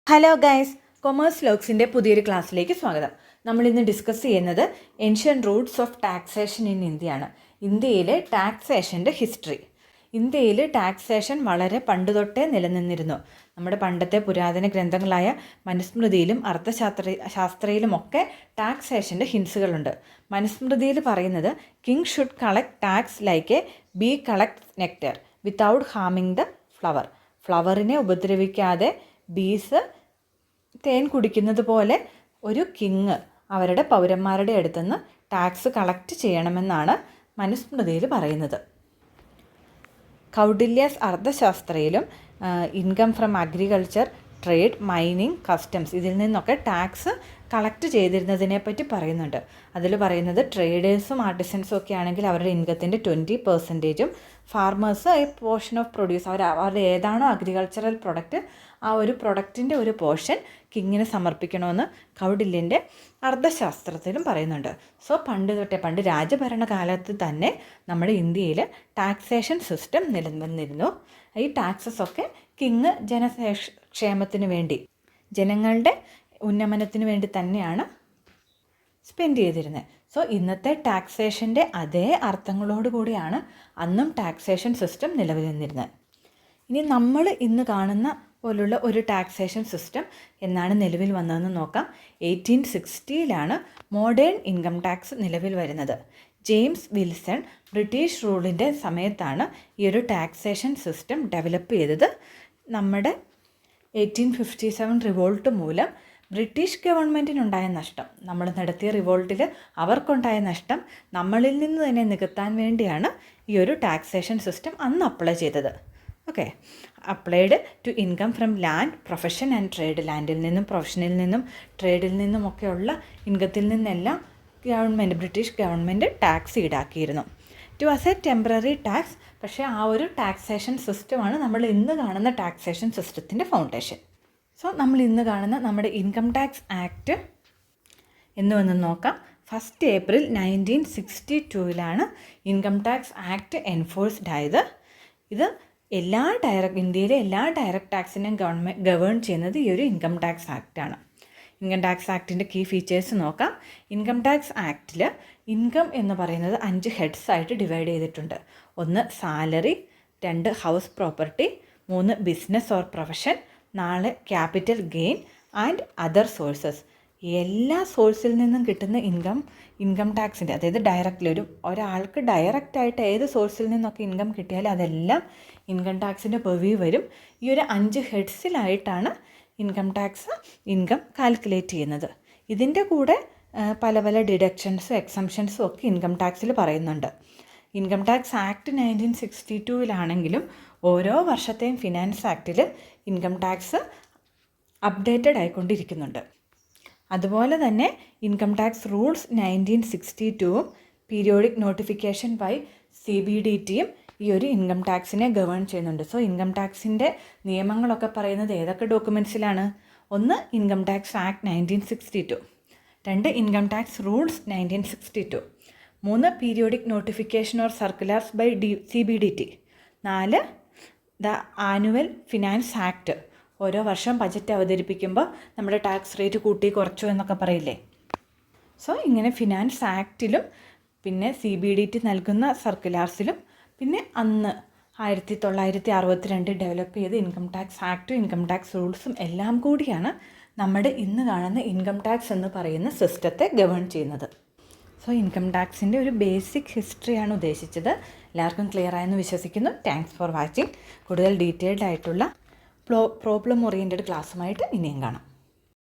Hello guys, commerce ലോഗ്സിൻ്റെ പുതിയൊരു ക്ലാസ്സിലേക്ക് സ്വാഗതം. നമ്മളിന്ന് ഡിസ്കസ് ചെയ്യുന്നത് ancient Roots of taxation in ഇന്ത്യയാണ്. ഇന്ത്യയിലെ ടാക്സേഷൻ്റെ ഹിസ്റ്ററി. ഇന്ത്യയിൽ ടാക്സേഷൻ വളരെ പണ്ടുതൊട്ടേ നിലനിന്നിരുന്നു. നമ്മുടെ പണ്ടത്തെ പുരാതന ഗ്രന്ഥങ്ങളായ മനുസ്മൃതിയിലും അർത്ഥശാസ്ത്രയിലുമൊക്കെ ടാക്സേഷൻ്റെ ഹിൻസുകളുണ്ട്. മനുസ്മൃതിയിൽ പറയുന്നത് king should collect tax like a bee collect nectar without ഹാമിങ് ദ ഫ്ലവർ. ഫ്ലവറിനെ ഉപദ്രവിക്കാതെ ബീസ് തേൻ കുടിക്കുന്നത് പോലെ ഒരു കിങ് അവരുടെ പൗരന്മാരുടെ അടുത്തുനിന്ന് ടാക്സ് കളക്ട് ചെയ്യണമെന്നാണ് മനുസ്മൃതിയിൽ പറയുന്നത്. കൗഡില്യാസ് അർത്ഥശാസ്ത്രയിലും income from agriculture, trade, mining, customs ഇതിൽ നിന്നൊക്കെ ടാക്സ് കളക്ട് ചെയ്തിരുന്നതിനെപ്പറ്റി പറയുന്നുണ്ട്. അതിൽ പറയുന്നത് ട്രേഡേഴ്സും ആർട്ടിസൻസും ഒക്കെ ആണെങ്കിൽ അവരുടെ ഇൻകത്തിൻ്റെ 20%, farmers A portion of produce അവരുടെ ഏതാണോ അഗ്രികൾച്ചറൽ പ്രൊഡക്റ്റ് ആ ഒരു പ്രൊഡക്റ്റിൻ്റെ ഒരു പോർഷൻ കിങ്ങിന് സമർപ്പിക്കണമെന്ന് കൗഡില്യൻ്റെ അർത്ഥശാസ്ത്രത്തിലും പറയുന്നുണ്ട്. സോ പണ്ട് രാജഭരണകാലത്ത് തന്നെ നമ്മുടെ ഇന്ത്യയിൽ ടാക്സേഷൻ സിസ്റ്റം നിലനിന്നിരുന്നു. ഈ ടാക്സസ് ഒക്കെ കിങ് ജനക്ഷേമത്തിന് വേണ്ടി, ജനങ്ങളുടെ ഉന്നമനത്തിന് വേണ്ടി തന്നെയാണ് സ്പെൻഡ് ചെയ്തിരുന്നത്. സോ ഇന്നത്തെ ടാക്സേഷൻ്റെ അതേ അർത്ഥങ്ങളോടുകൂടിയാണ് അന്നും ടാക്സേഷൻ സിസ്റ്റം നിലവിൽ നിന്നിരുന്നത്. ഇനി നമ്മൾ ഇന്ന് കാണുന്ന പോലുള്ള ഒരു ടാക്സേഷൻ സിസ്റ്റം എന്നാണ് നിലവിൽ വന്നതെന്ന് നോക്കാം. 1860 മോഡേൺ ഇൻകം ടാക്സ് നിലവിൽ വരുന്നത്. ജെയിംസ് വിൽസൺ ബ്രിട്ടീഷ് റൂളിൻ്റെ സമയത്താണ് ഈ ഒരു ടാക്സേഷൻ സിസ്റ്റം ഡെവലപ്പ് ചെയ്തത്. നമ്മുടെ 1857 റിവോൾട്ട് മൂലം ബ്രിട്ടീഷ് ഗവൺമെൻറ്റിനുണ്ടായ നഷ്ടം, നമ്മൾ നടത്തിയ റിവോൾട്ടിൽ അവർക്കുണ്ടായ നഷ്ടം നമ്മളിൽ നിന്ന് തന്നെ നികത്താൻ വേണ്ടിയാണ് ഈ ഒരു ടാക്സേഷൻ സിസ്റ്റം അന്ന് അപ്ലൈ ചെയ്തത്. Okay, applied to income from land, profession and trade. ലാൻഡിൽ നിന്നും പ്രൊഫഷനിൽ നിന്നും ട്രേഡിൽ നിന്നുമൊക്കെയുള്ള ഇൻകത്തിൽ നിന്നെല്ലാം ബ്രിട്ടീഷ് ഗവൺമെൻറ് ടാക്സ് ഈടാക്കിയിരുന്നു. To as a temporary tax. പക്ഷേ ആ ഒരു ടാക്സേഷൻ സിസ്റ്റമാണ് നമ്മൾ ഇന്ന് കാണുന്ന ടാക്സേഷൻ സിസ്റ്റത്തിൻ്റെ ഫൗണ്ടേഷൻ. സോ നമ്മൾ ഇന്ന് കാണുന്ന നമ്മുടെ ഇൻകം ടാക്സ് ആക്ട് എന്നുവെന്ന് നോക്കാം. 1 April 1962 income tax act enforced ആയത്. ഇത് ഇന്ത്യയിലെ എല്ലാ ഡയറക്റ്റ് ടാക്സിനെയും ഗവേൺ ചെയ്യുന്നത് ഈ ഒരു ഇൻകം ടാക്സ് ആക്റ്റാണ്. ഇൻകം ടാക്സ് ആക്ടിൻ്റെ കീ ഫീച്ചേഴ്സ് നോക്കാം. ഇൻകം ടാക്സ് ആക്റ്റിൽ ഇൻകം എന്ന് പറയുന്നത് 5 ഹെഡ്സ് ആയിട്ട് ഡിവൈഡ് ചെയ്തിട്ടുണ്ട്. 1 salary, 2 house property, 3 business or profession, 4 capital gain and other sources. എല്ലാ സോഴ്സിൽ നിന്നും കിട്ടുന്ന ഇൻകം ടാക്സിൻ്റെ, അതായത് ഡയറക്റ്റ്ലി ഒരാൾക്ക് ഡയറക്റ്റായിട്ട് ഏത് സോഴ്സിൽ നിന്നൊക്കെ ഇൻകം കിട്ടിയാലും അതെല്ലാം ഇൻകം ടാക്സിൻ്റെ പെർവ്യൂ വരും. ഈ ഒരു 5 ഹെഡ്സിലായിട്ടാണ് ഇൻകം കാൽക്കുലേറ്റ് ചെയ്യുന്നത്. ഇതിൻ്റെ കൂടെ പല പല ഡിഡക്ഷൻസും എക്സംഷൻസും ഒക്കെ ഇൻകം ടാക്സിൽ പറയുന്നുണ്ട്. ഇൻകം ടാക്സ് ആക്ട് 1962 ഓരോ വർഷത്തെയും ഫിനാൻസ് ആക്റ്റിൽ ഇൻകം ടാക്സ് അപ്ഡേറ്റഡ് ആയിക്കൊണ്ടിരിക്കുന്നുണ്ട്. അതുപോലെ തന്നെ income tax rules 1962 periodic notification by CBDTയും ഈ ഒരു ഇൻകം ടാക്സിനെ ഗവേൺ ചെയ്യുന്നുണ്ട്. സോ ഇൻകം ടാക്സിൻ്റെ നിയമങ്ങളൊക്കെ പറയുന്നത് ഏതൊക്കെ ഡോക്യുമെൻറ്റ്സിലാണ്? 1 income tax act 1962, 2 income tax rules 1962, 3 periodic notification or circulars by CBDT, 4 the annual finance act. ഓരോ വർഷം ബജറ്റ് അവതരിപ്പിക്കുമ്പോൾ നമ്മുടെ ടാക്സ് റേറ്റ് കൂട്ടി കുറച്ചു എന്നൊക്കെ പറയില്ലേ. സോ ഇങ്ങനെ ഫിനാൻസ് ആക്റ്റിലും പിന്നെ CBDT നൽകുന്ന സർക്കുലാർസിലും പിന്നെ അന്ന് 1962 ഡെവലപ്പ് ചെയ്ത ഇൻകം ടാക്സ് ആക്റ്റും ഇൻകം ടാക്സ് റൂൾസും എല്ലാം കൂടിയാണ് നമ്മുടെ ഇന്ന് കാണുന്ന ഇൻകം ടാക്സ് എന്ന് പറയുന്ന സിസ്റ്റത്തെ ഗവേൺ ചെയ്യുന്നത്. സോ ഇൻകം ടാക്സിൻ്റെ ഒരു ബേസിക് ഹിസ്റ്ററിയാണ് ഉദ്ദേശിച്ചത്. എല്ലാവർക്കും ക്ലിയർ ആയെന്ന് വിശ്വസിക്കുന്നു. Thanks for watching. കൂടുതൽ ഡീറ്റെയിൽഡ് ആയിട്ടുള്ള പ്രോബ്ലം ഓറിയൻറ്റഡ് ക്ലാസ്സുമായിട്ട് ഇനിയും കാണാം.